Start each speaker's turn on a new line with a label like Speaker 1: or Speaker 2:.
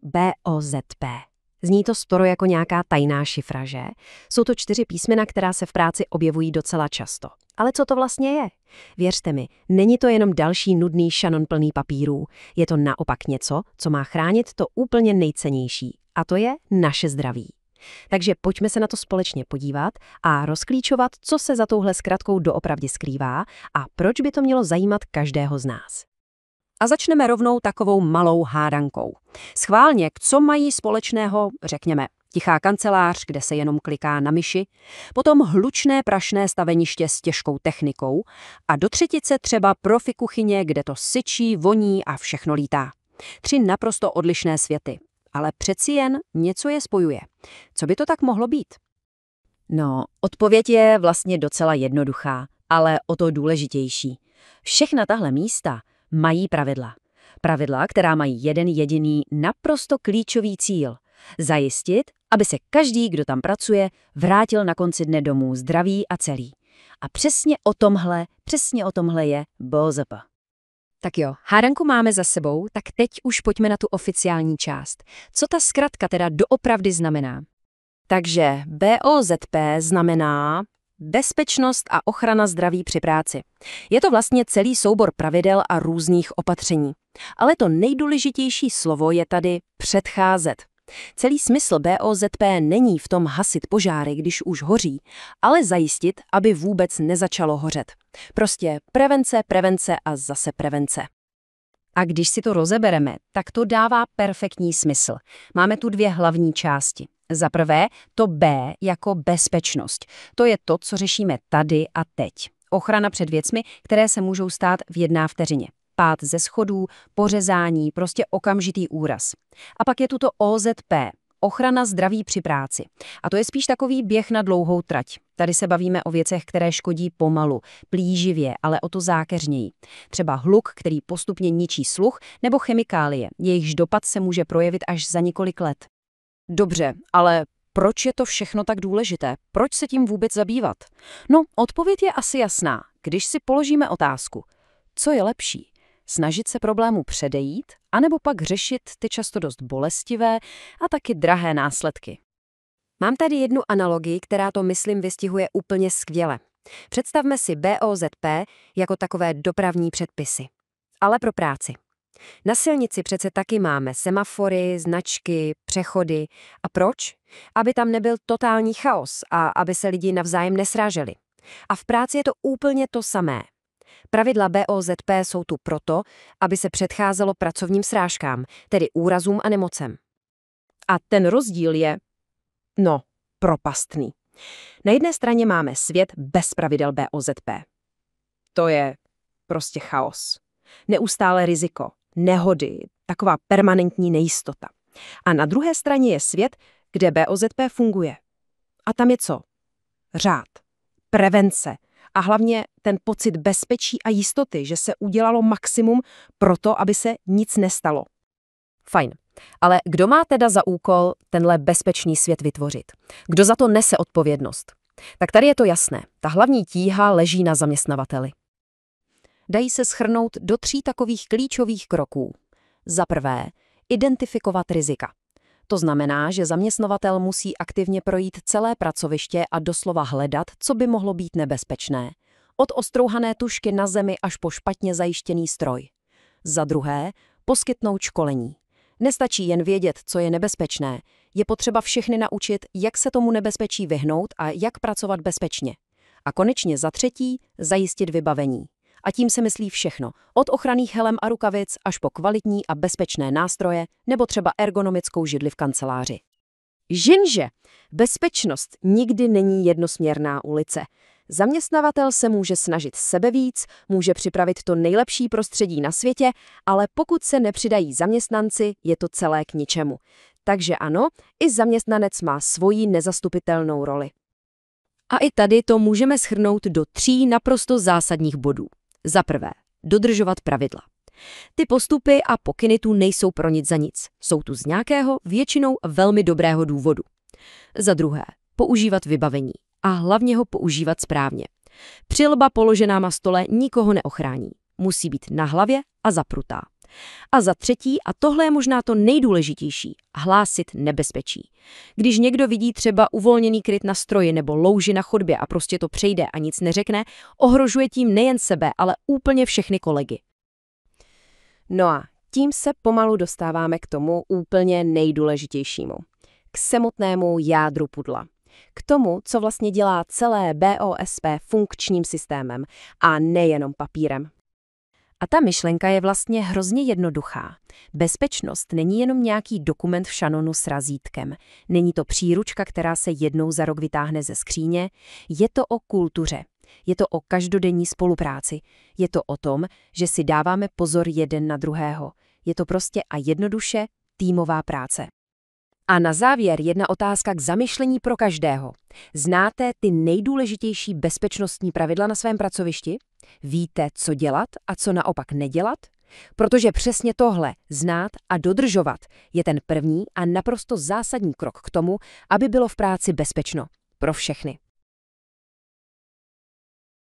Speaker 1: BOZP. Zní to skoro jako nějaká tajná šifra, že? Jsou to 4 písmena, která se v práci objevují docela často. Ale co to vlastně je? Věřte mi, není to jenom další nudný šanon plný papírů. Je to naopak něco, co má chránit to úplně nejcennější. A to je naše zdraví. Takže pojďme se na to společně podívat a rozklíčovat, co se za touhle zkratkou doopravdy skrývá a proč by to mělo zajímat každého z nás. A začneme rovnou takovou malou hádankou. Schválně, co mají společného, řekněme, tichá kancelář, kde se jenom kliká na myši, potom hlučné prašné staveniště s těžkou technikou a do třetice třeba profi kuchyně, kde to syčí, voní a všechno lítá. 3 naprosto odlišné světy. Ale přeci jen něco je spojuje. Co by to tak mohlo být? No, odpověď je vlastně docela jednoduchá, ale o to důležitější. Všechna tahle místa mají pravidla. Pravidla, která mají jeden jediný naprosto klíčový cíl. Zajistit, aby se každý, kdo tam pracuje, vrátil na konci dne domů zdravý a celý. A přesně o tomhle je BOZP. Tak jo, hádanku máme za sebou, tak teď už pojďme na tu oficiální část. Co ta zkratka teda doopravdy znamená? Takže BOZP znamená bezpečnost a ochrana zdraví při práci. Je to vlastně celý soubor pravidel a různých opatření. Ale to nejdůležitější slovo je tady předcházet. Celý smysl BOZP není v tom hasit požáry, když už hoří, ale zajistit, aby vůbec nezačalo hořet. Prostě prevence a zase prevence. A když si to rozebereme, tak to dává perfektní smysl. Máme tu 2 hlavní části. Za prvé, to B jako bezpečnost. To je to, co řešíme tady a teď. Ochrana před věcmi, které se můžou stát v 1 vteřině. Pád ze schodů, pořezání, prostě okamžitý úraz. A pak je tu to OZP, ochrana zdraví při práci. A to je spíš takový běh na dlouhou trať. Tady se bavíme o věcech, které škodí pomalu, plíživě, ale o to zákeřněji. Třeba hluk, který postupně ničí sluch, nebo chemikálie, jejichž dopad se může projevit až za několik let. Dobře, ale proč je to všechno tak důležité? Proč se tím vůbec zabývat? No, odpověď je asi jasná, když si položíme otázku. Co je lepší? Snažit se problému předejít, anebo pak řešit ty často dost bolestivé a taky drahé následky. Mám tady jednu analogii, která to, myslím, vystihuje úplně skvěle. Představme si BOZP jako takové dopravní předpisy. Ale pro práci. Na silnici přece taky máme semafory, značky, přechody. A proč? Aby tam nebyl totální chaos a aby se lidi navzájem nesráželi. A v práci je to úplně to samé. Pravidla BOZP jsou tu proto, aby se předcházelo pracovním srážkám, tedy úrazům a nemocem. A ten rozdíl je, propastný. Na jedné straně máme svět bez pravidel BOZP. To je prostě chaos. Neustále riziko, nehody, taková permanentní nejistota. A na druhé straně je svět, kde BOZP funguje. A tam je co? Řád, prevence a hlavně ten pocit bezpečí a jistoty, že se udělalo maximum pro to, aby se nic nestalo. Fajn. Ale kdo má teda za úkol tenhle bezpečný svět vytvořit? Kdo za to nese odpovědnost? Tak tady je to jasné. Ta hlavní tíha leží na zaměstnavateli. Dají se shrnout do 3 takových klíčových kroků. Za prvé, identifikovat rizika. To znamená, že zaměstnavatel musí aktivně projít celé pracoviště a doslova hledat, co by mohlo být nebezpečné. Od ostrouhané tužky na zemi až po špatně zajištěný stroj. Za druhé, poskytnout školení. Nestačí jen vědět, co je nebezpečné. Je potřeba všechny naučit, jak se tomu nebezpečí vyhnout a jak pracovat bezpečně. A konečně za třetí, zajistit vybavení. A tím se myslí všechno, od ochranných helem a rukavic až po kvalitní a bezpečné nástroje nebo třeba ergonomickou židli v kanceláři. Jenže bezpečnost nikdy není jednosměrná ulice. Zaměstnavatel se může snažit sebevíc, může připravit to nejlepší prostředí na světě, ale pokud se nepřidají zaměstnanci, je to celé k ničemu. Takže ano, i zaměstnanec má svoji nezastupitelnou roli. A i tady to můžeme shrnout do 3 naprosto zásadních bodů. Za prvé, dodržovat pravidla. Ty postupy a pokyny tu nejsou pro nic za nic. Jsou tu z nějakého, většinou velmi dobrého důvodu. Za druhé, používat vybavení. A hlavně ho používat správně. Přilba položená na stole nikoho neochrání. Musí být na hlavě a zaprutá. A za třetí, a tohle je možná to nejdůležitější, hlásit nebezpečí. Když někdo vidí třeba uvolněný kryt na stroji nebo louži na chodbě a prostě to přejde a nic neřekne, ohrožuje tím nejen sebe, ale úplně všechny kolegy. No a tím se pomalu dostáváme k tomu úplně nejdůležitějšímu. K samotnému jádru pudla. K tomu, co vlastně dělá celé BOSP funkčním systémem a nejenom papírem. A ta myšlenka je vlastně hrozně jednoduchá. Bezpečnost není jenom nějaký dokument v šanonu s razítkem. Není to příručka, která se jednou za rok vytáhne ze skříně. Je to o kultuře. Je to o každodenní spolupráci. Je to o tom, že si dáváme pozor jeden na druhého. Je to prostě a jednoduše týmová práce. A na závěr jedna otázka k zamyšlení pro každého. Znáte ty nejdůležitější bezpečnostní pravidla na svém pracovišti? Víte, co dělat a co naopak nedělat? Protože přesně tohle, znát a dodržovat, je ten první a naprosto zásadní krok k tomu, aby bylo v práci bezpečno. Pro všechny.